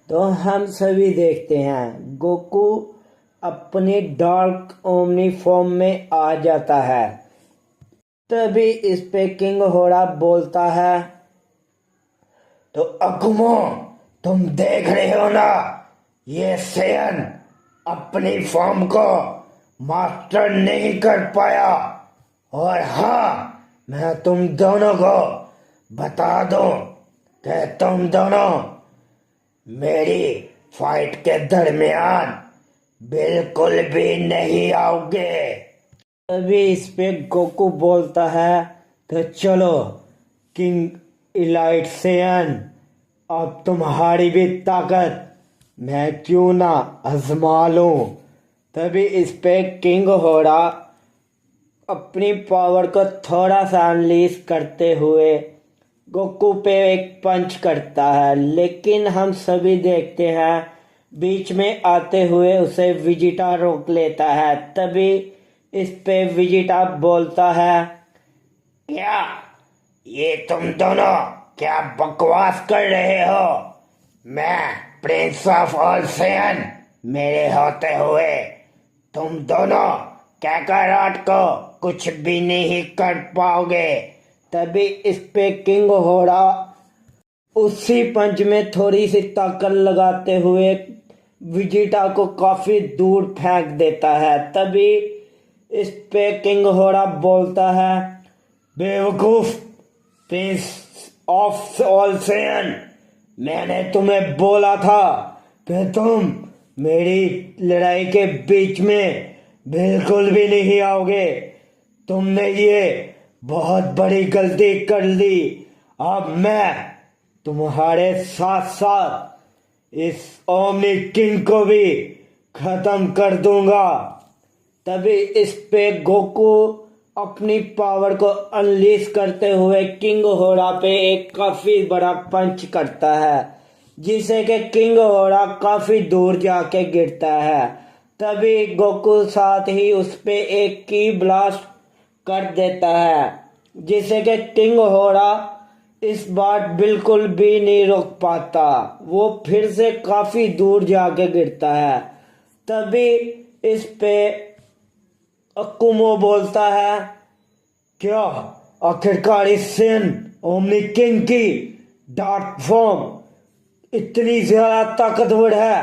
तो हम सभी देखते हैं गोकू अपने डार्क ओमनी फॉर्म में आ जाता है। तभी इस पे किंग होड़ा बोलता है, तो अकुमो, तुम देख रहे हो ना, ये सेयन अपनी फॉर्म को मास्टर नहीं कर पाया। और हाँ, मैं तुम दोनों को बता दूं कि तुम दोनों मेरी फाइट के दरमियान बिल्कुल भी नहीं आओगे। तभी इस पे गोकू बोलता है, तो चलो किंग इलाइट सेयन, अब तुम्हारी भी ताकत मैं क्यों ना आजमा लूं। तभी इस पे किंग होड़ा अपनी पावर को थोड़ा सा अनलीज करते हुए गोकू पे एक पंच करता है, लेकिन हम सभी देखते हैं बीच में आते हुए उसे विजिटा रोक लेता है। तभी इस पे विजिटा बोलता है, क्या ये तुम दोनों क्या बकवास कर रहे हो? मैं प्रिंस ऑफ ऑल सेयन मेरे होते हुए तुम दोनों कैकाराट को कुछ भी नहीं कर पाओगे। तभी इस पे किंग होड़ा उसी पंच में थोड़ी सी ताकत लगाते हुए विजिटा को काफी दूर फेंक देता है। तभी इस पे किंग होड़ा बोलता है, बेवकूफ प्रिंस ऑफ ऑल सेयन, मैंने तुम्हें बोला था कि तुम मेरी लड़ाई के बीच में बिल्कुल भी नहीं आओगे। तुमने ये बहुत बड़ी गलती कर ली। अब मैं तुम्हारे साथ साथ इस ओमनी किंग को भी खत्म कर दूंगा। तभी इस पे गोकू अपनी पावर को अनलीश करते हुए किंग होड़ा पे एक काफी बड़ा पंच करता है, जिसे कि किंग होड़ा काफी दूर जाके गिरता है। तभी गोकू साथ ही उस पे एक की ब्लास्ट कर देता है, जिसे कि किंग होड़ा इस बार बिल्कुल भी नहीं रोक पाता। वो फिर से काफी दूर जाके गिरता है। तभी इस पे अकुमो बोलता है, क्या आखिरकार इस सेन ओमनी किंग की डार्क फॉर्म इतनी ज्यादा ताकतवर है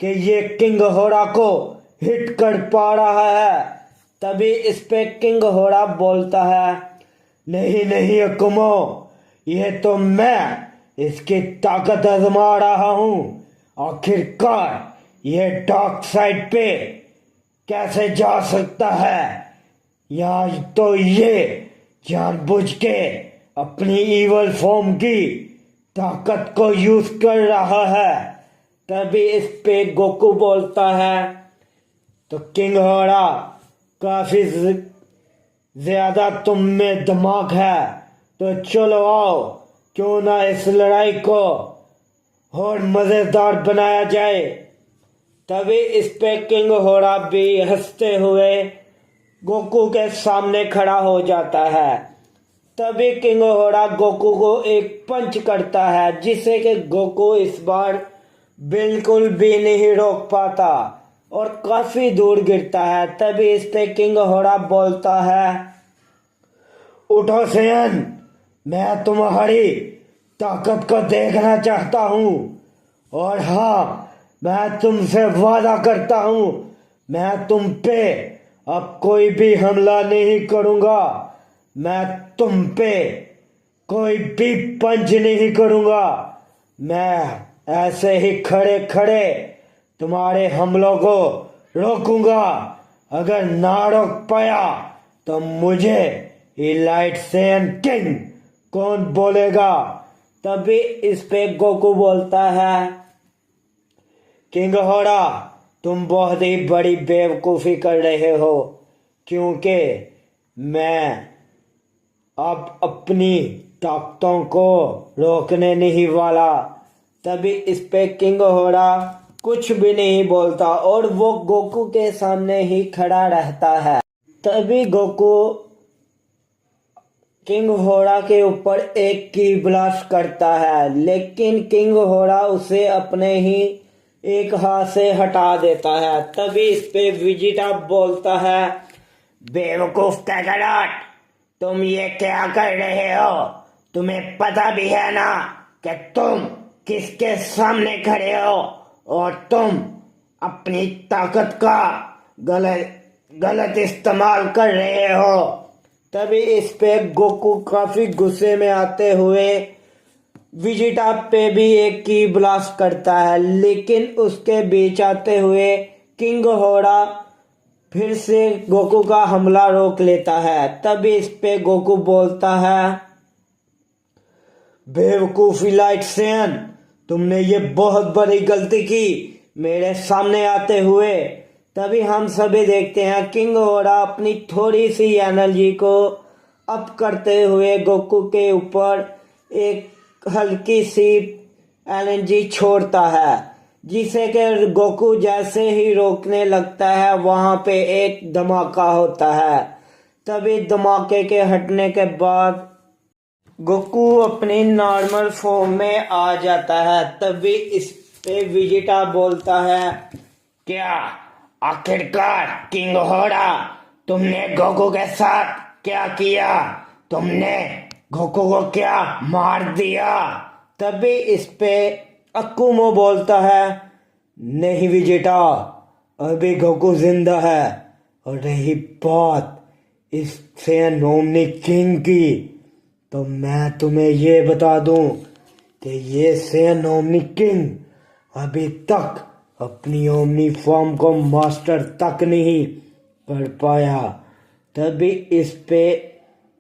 कि ये किंग होड़ा को हिट कर पा रहा है? तभी इस पे किंग होड़ा बोलता है, नहीं नहीं अकुमो, ये तो मैं इसकी ताकत आजमा रहा हूं। आखिरकार ये डार्क साइड पे कैसे जा सकता है, या तो ये जानबूझ के अपनी इवल फॉर्म की ताकत को यूज कर रहा है। तभी इस पे गोकू बोलता है, तो किंग होड़ा, काफी ज्यादा तुम में दिमाग है, तो चलो आओ, क्यों ना इस लड़ाई को और मजेदार बनाया जाए। तभी इस पे किंग होड़ा भी हंसते हुए गोकू के सामने खड़ा हो जाता है। तभी किंग होड़ा गोकू को एक पंच करता है, जिसे कि गोकू इस बार बिल्कुल भी नहीं रोक पाता और काफी दूर गिरता है। तभी इस पे किंग होड़ा बोलता है, उठो सेयन, मैं तुम्हारी ताकत को देखना चाहता हूं। और हाँ, मैं तुमसे वादा करता हूं, मैं तुम पे अब कोई भी हमला नहीं करूंगा। मैं तुम पे कोई भी पंच नहीं करूंगा। मैं ऐसे ही खड़े खड़े तुम्हारे हमलों को रोकूंगा। अगर ना रोक पाया तो मुझे इलाइट सेयन किंग कौन बोलेगा। तभी इस पे गोकू बोलता है, किंग होड़ा, तुम बहुत ही बड़ी बेवकूफ़ी कर रहे हो, क्योंकि मैं अब अपनी ताकतों को रोकने नहीं वाला। तभी इस पे किंग होड़ा कुछ भी नहीं बोलता और वो गोकू के सामने ही खड़ा रहता है। तभी गोकू किंग होरा के ऊपर एक की ब्लास्ट करता है, लेकिन किंग होरा उसे अपने ही एक हाथ से हटा देता है। तभी इस पे विजिटा बोलता है, बेवकूफ कैकडाट, तुम ये क्या कर रहे हो? तुम्हें पता भी है ना कि तुम किसके सामने खड़े हो और तुम अपनी ताकत का गलत इस्तेमाल कर रहे हो। तभी इस पे गोकू काफी गुस्से में आते हुए विजिटा पे भी एक की ब्लास्ट करता है, लेकिन उसके बीच आते हुए किंग होरा फिर से गोकू का हमला रोक लेता है। तभी इस पे गोकू बोलता है, बेवकूफी लाइट सेन, तुमने ये बहुत बड़ी गलती की मेरे सामने आते हुए। तभी हम सभी देखते हैं किंग होरा अपनी थोड़ी सी एनर्जी को अप करते हुए गोकू के ऊपर एक हल्की सी एनर्जी छोड़ता है, जिसे कि गोकू जैसे ही रोकने लगता है वहां पे एक धमाका होता है। तभी धमाके के हटने के बाद गोकू अपनी नॉर्मल फॉर्म में आ जाता है। तभी इस पे विजिटा बोलता है, क्या आखिरकार किंग होरा, तुमने गोकू के साथ क्या किया? तुमने गोकू को क्या मार दिया? तभी इस पे अकुमो बोलता है, नहीं विजिटा, अभी गोकू जिंदा है। और रही बात इस सैयन ओमनी किंग की, तो मैं तुम्हें ये बता दूं कि ये सैयन ओमनी किंग अभी तक अपनी ओमनी फॉर्म को मास्टर तक नहीं कर पाया। तभी इस पे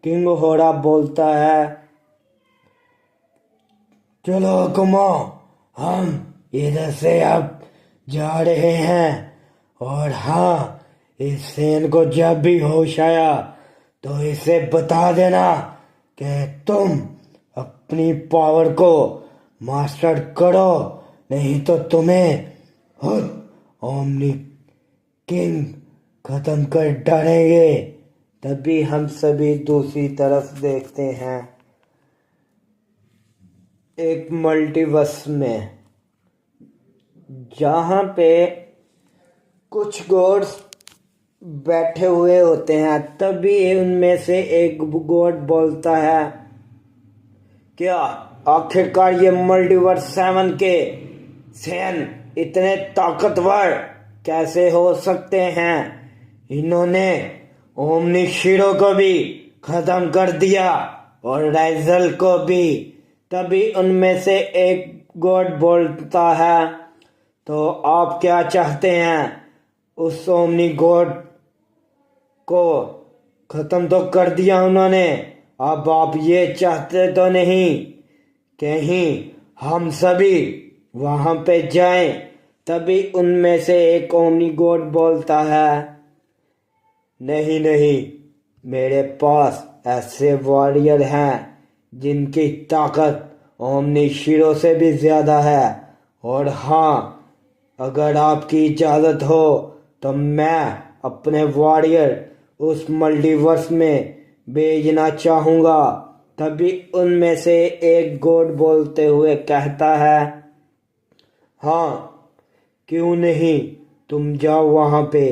किंग होरा बोलता है, चलो कुमो, हम इधर से अब जा रहे हैं। और हाँ, इस सैन को जब भी होश आया तो इसे बता देना कि तुम अपनी पावर को मास्टर करो, नहीं तो तुम्हें खुद ओमनी किंग खत्म कर डालेंगे। तभी हम सभी दूसरी तरफ देखते हैं एक मल्टीवर्स में, जहां पे कुछ गॉड्स बैठे हुए होते हैं। तभी उनमें से एक गॉड बोलता है, क्या आखिरकार ये मल्टीवर्स 7 के सैन इतने ताकतवर कैसे हो सकते हैं? इन्होंने ओमनी शिरो को भी खत्म कर दिया और राइजल को भी। तभी उनमें से एक गॉड बोलता है, तो आप क्या चाहते हैं? उस ओमनी गॉड को खत्म तो कर दिया उन्होंने, अब आप ये चाहते तो नहीं कहीं हम सभी वहां पे जाएं? तभी उनमें से एक ओमनी गॉड बोलता है, नहीं नहीं, मेरे पास ऐसे वॉरियर हैं जिनकी ताकत ओमनी शिरो से भी ज्यादा है। और हाँ, अगर आपकी इजाजत हो तो मैं अपने वॉरियर उस मल्टीवर्स में भेजना चाहूंगा। तभी उनमें से एक गॉड बोलते हुए कहता है, हाँ क्यों नहीं, तुम जाओ वहां पे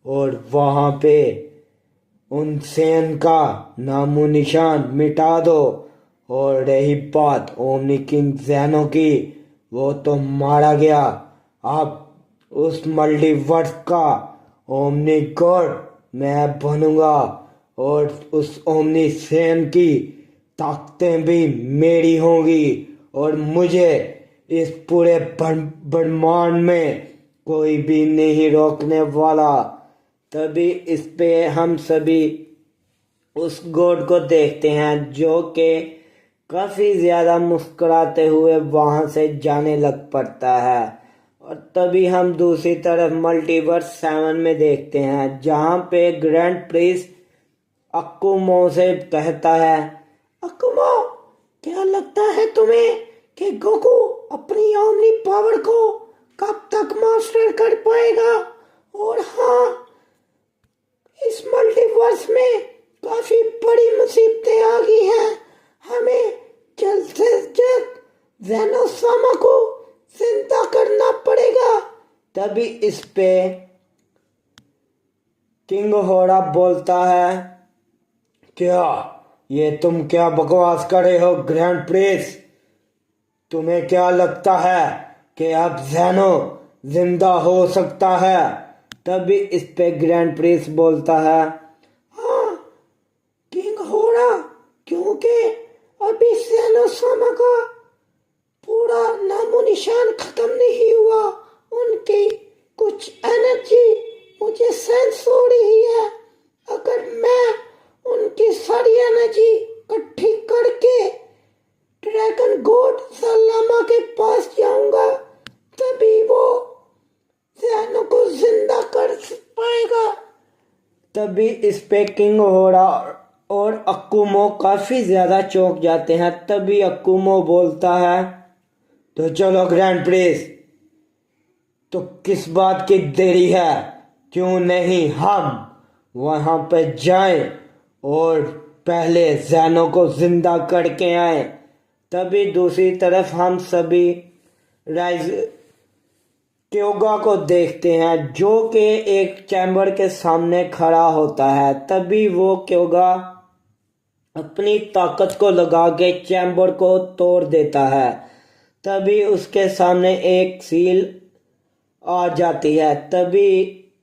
और वहां पे उन सैन का नामो निशान मिटा दो। और रही बात ओमनी किंग ज़ैनो की, वो तो मारा गया। अब उस मल्टीवर्स का ओमनी गॉड मैं बनूंगा और उस ओमनी सैन की ताकतें भी मेरी होंगी और मुझे इस पूरे ब्रह्मांड में कोई भी नहीं रोकने वाला। तभी इस पे हम सभी उस गॉड को देखते हैं जो कि काफी ज्यादा मुस्कुराते हुए वहां से जाने लग पड़ता है। और तभी हम दूसरी तरफ मल्टीवर्स 7 में देखते हैं, जहां पे ग्रैंड प्रिंस अकुमो से कहता है, अकुमो, क्या लगता है तुम्हें कि गोकू अपनी ओमनी पावर को कब तक मास्टर कर पाएगा? और हाँ, इस मल्टीवर्स में काफी बड़ी मुसीबतें आ गई हैं। हमें जल्द से जल्द ज़ेनोसामा को जिंदा करना पड़ेगा। तभी इस पे किंग होरा बोलता है, क्या ये तुम क्या बकवास कर रहे हो ग्रैंड प्रिंस? तुम्हें क्या लगता है कि अब ज़ेनो जिंदा हो सकता है? तभी इस पे ग्रैंड प्रिंस बोलता है, हाँ किंग होरा, क्योंकि अभी ज़ेनोसामा का पूरा नामो निशान खत्म नहीं हुआ। उनकी कुछ एनर्जी मुझे सेंस हो रही है। अगर मैं उनकी सारी एनर्जी इकट्ठी करके ड्रैगन गॉड सलामा के पास जाऊंगा, तभी वो ज़ेनो को जिंदा कर पाएगा। तभी इस पे किंग होरा और अक्कुमो काफी ज्यादा चौंक जाते हैं। तभी अक्कुमो बोलता है, तो चलो ग्रैंड प्रिंस, तो किस बात की देरी है? क्यों नहीं हम वहां पे जाएं और पहले ज़ेनो को जिंदा करके आए। तभी दूसरी तरफ हम सभी राइज क्योगा को देखते हैं, जो कि एक चैम्बर के सामने खड़ा होता है। तभी वो क्योगा अपनी ताकत को लगा के चैम्बर को तोड़ देता है। तभी उसके सामने एक सील आ जाती है। तभी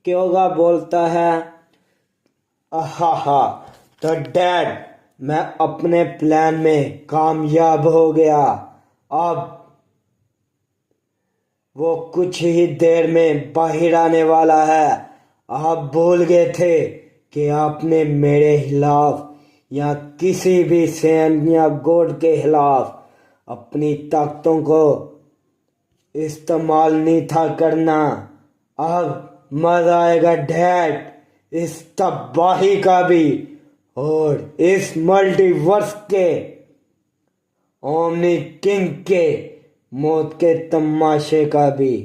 क्योगा बोलता है, आहा, तो डैड, मैं अपने प्लान में कामयाब हो गया। अब वो कुछ ही देर में बाहर आने वाला है। आप भूल गए थे कि आपने मेरे खिलाफ या किसी भी सैन या गॉड के खिलाफ अपनी ताकतों को इस्तेमाल नहीं था करना। अब मजा आएगा डैड इस तबाही का भी और इस मल्टीवर्स के ओमनी किंग के मौत के तमाशे का भी।